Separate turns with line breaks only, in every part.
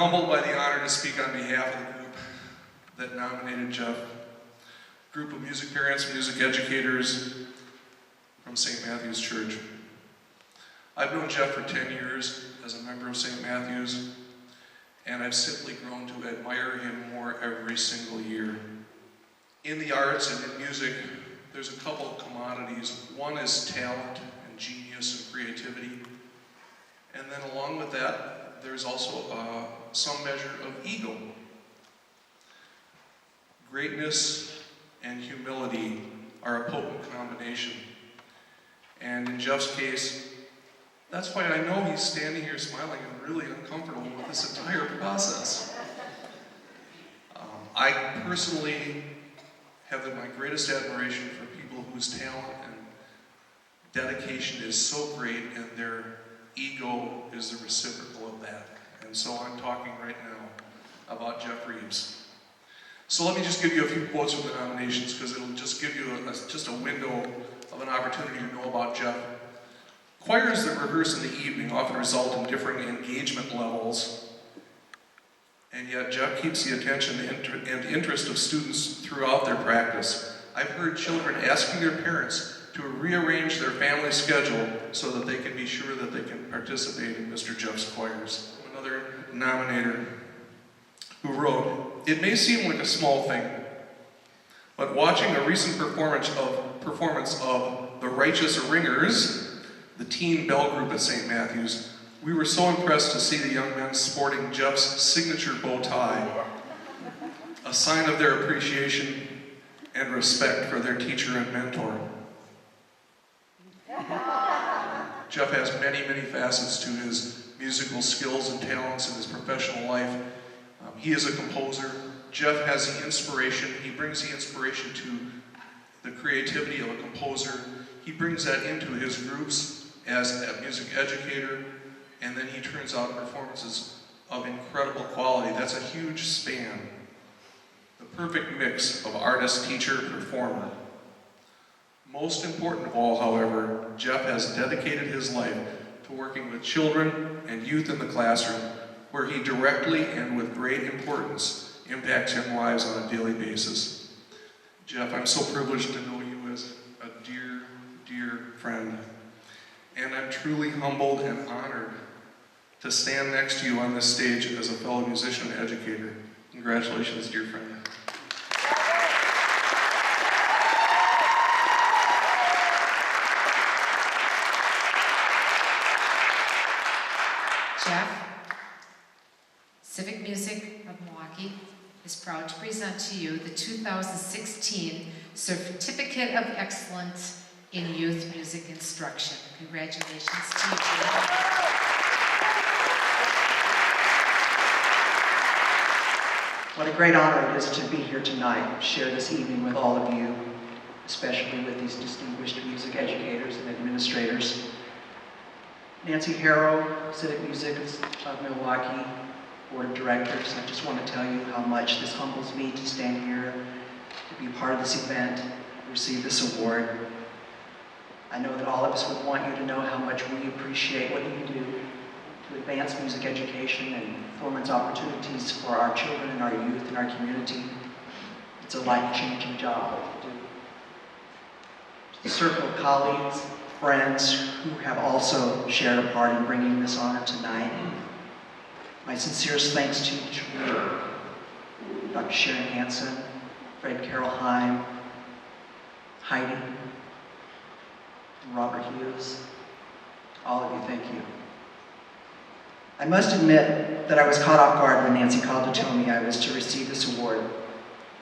humbled by the honor to speak on behalf of the group that nominated Jeff. A group of music parents, music educators from St. Matthew's Church. I've known Jeff for 10 years as a member of St. Matthew's, and I've simply grown to admire him more every single year. In the arts and in music, there's a couple of commodities. One is talent and genius and creativity. And then along with that, there's also some measure of ego. Greatness and humility are a potent combination. And in Jeff's case, that's why I know he's standing here smiling and really uncomfortable with this entire process. I personally have my greatest admiration for people whose talent and dedication is so great and their ego is the reciprocal of that. And so I'm talking right now about Jeff Reeves. So let me just give you a few quotes from the nominations because it'll just give you just a window of an opportunity to know about Jeff. Choirs that rehearse in the evening often result in differing engagement levels, and yet Jeff keeps the attention and interest of students throughout their practice. I've heard children asking their parents to rearrange their family schedule so that they can be sure that they can participate in Mr. Jeff's choirs. Another nominator who wrote, "It may seem like a small thing, but watching a recent performance of The Righteous Ringers, the teen bell group at St. Matthew's, we were so impressed to see the young men sporting Jeff's signature bow tie, a sign of their appreciation and respect for their teacher and mentor." Jeff has many, many facets to his musical skills and talents in his professional life. He is a composer. Jeff has the inspiration. He brings the inspiration to the creativity of a composer. He brings that into his groups as a music educator, and then he turns out performances of incredible quality. That's a huge span. The perfect mix of artist, teacher, performer. Most important of all, however, Jeff has dedicated his life to working with children and youth in the classroom, where he directly and with great importance impacts young lives on a daily basis. Jeff, I'm so privileged to know you as a dear, dear friend, and I'm truly humbled and honored to stand next to you on this stage as a fellow musician and educator. Congratulations, dear friend.
Jeff, Civic Music of Milwaukee is proud to present to you the 2016 Certificate of Excellence in Youth Music Instruction. Congratulations to you, Jeff.
What a great honor it is to be here tonight, share this evening with all of you, especially with these distinguished music educators and administrators. Nancy Harrow, Civic Music of Milwaukee, Board of Directors, I just want to tell you how much this humbles me to stand here, to be part of this event, receive this award. I know that all of us would want you to know how much we appreciate what you do to advance music education and performance opportunities for our children and our youth and our community. It's a life-changing job to do. To the circle of colleagues, friends who have also shared a part in bringing this honor tonight, my sincerest thanks to each of you, Dr. Sharon Hansen, Fred Carroll Heim, Heidi, and Robert Hughes. All of you, thank you. I must admit that I was caught off guard when Nancy called to tell me I was to receive this award.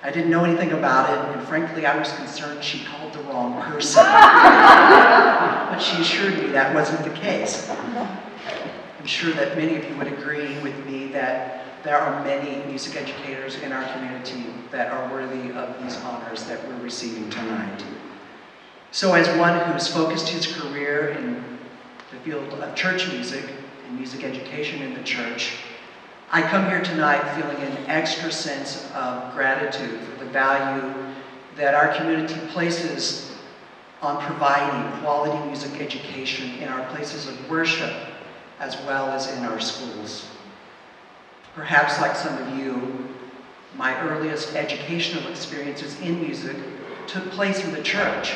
I didn't know anything about it, and frankly, I was concerned she called the wrong person. But she assured me that wasn't the case. I'm sure that many of you would agree with me that there are many music educators in our community that are worthy of these honors that we're receiving tonight. So as one who's focused his career in the field of church music and music education in the church, I come here tonight feeling an extra sense of gratitude for the value that our community places on providing quality music education in our places of worship as well as in our schools. Perhaps like some of you, my earliest educational experiences in music took place in the church.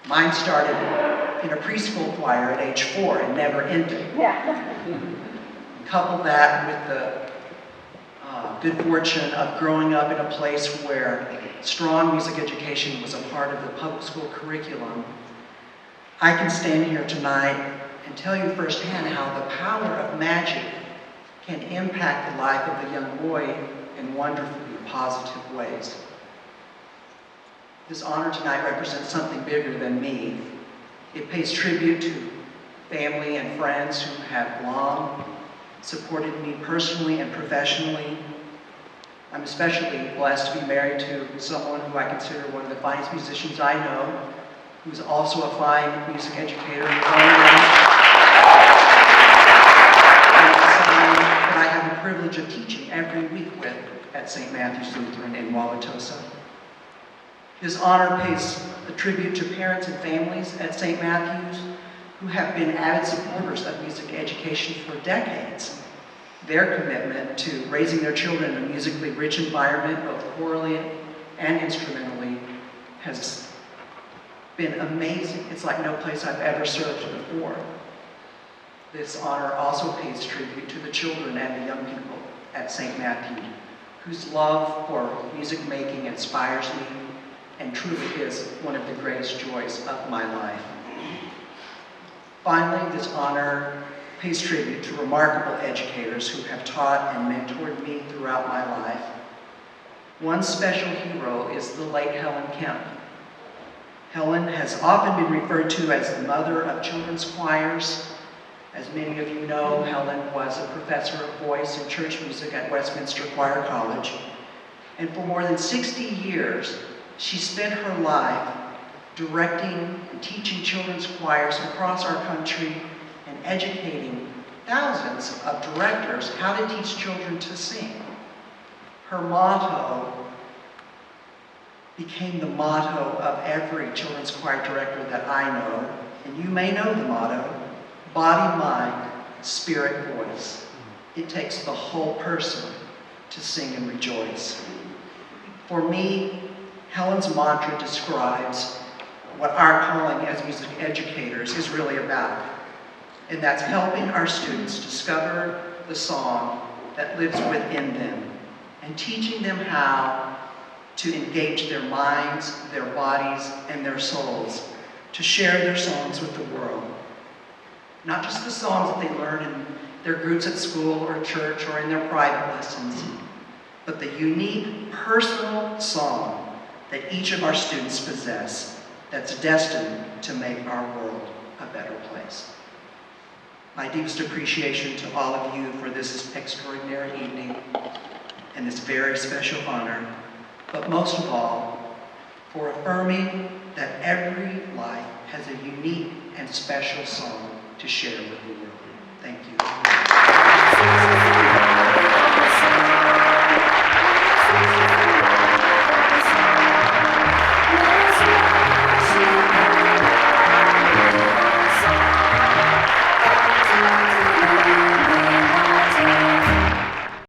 Mine started in a preschool choir at age 4 and never ended. Couple that with the good fortune of growing up in a place where strong music education was a part of the public school curriculum, I can stand here tonight and tell you firsthand how the power of magic can impact the life of a young boy in wonderfully positive ways. This honor tonight represents something bigger than me. It pays tribute to family and friends who have long supported me personally and professionally. I'm especially blessed to be married to someone who I consider one of the finest musicians I know, who's also a fine music educator in his own right. That I have the privilege of teaching every week with at St. Matthew's Lutheran in Wauwatosa. This honor pays a tribute to parents and families at St. Matthew's who have been avid supporters of music education for decades. Their commitment to raising their children in a musically rich environment, both chorally and instrumentally, has been amazing. It's like no place I've ever served before. This honor also pays tribute to the children and the young people at St. Matthew, whose love for music making inspires me and truly is one of the greatest joys of my life. Finally, this honor pays tribute to remarkable educators who have taught and mentored me throughout my life. One special hero is the late Helen Kemp. Helen has often been referred to as the mother of children's choirs. As many of you know, Helen was a professor of voice and church music at Westminster Choir College. And for more than 60 years, she spent her life directing and teaching children's choirs across our country and educating thousands of directors how to teach children to sing. Her motto became the motto of every children's choir director that I know, and you may know the motto: body, mind, spirit, voice. It takes the whole person to sing and rejoice. For me, Helen's mantra describes what our calling as music educators is really about. And that's helping our students discover the song that lives within them and teaching them how to engage their minds, their bodies, and their souls to share their songs with the world. Not just the songs that they learn in their groups at school or church or in their private lessons, but the unique personal song that each of our students possess that's destined to make our world a better place. My deepest appreciation to all of you for this extraordinary evening and this very special honor, but most of all, for affirming that every life has a unique and special song to share with the world. Thank you.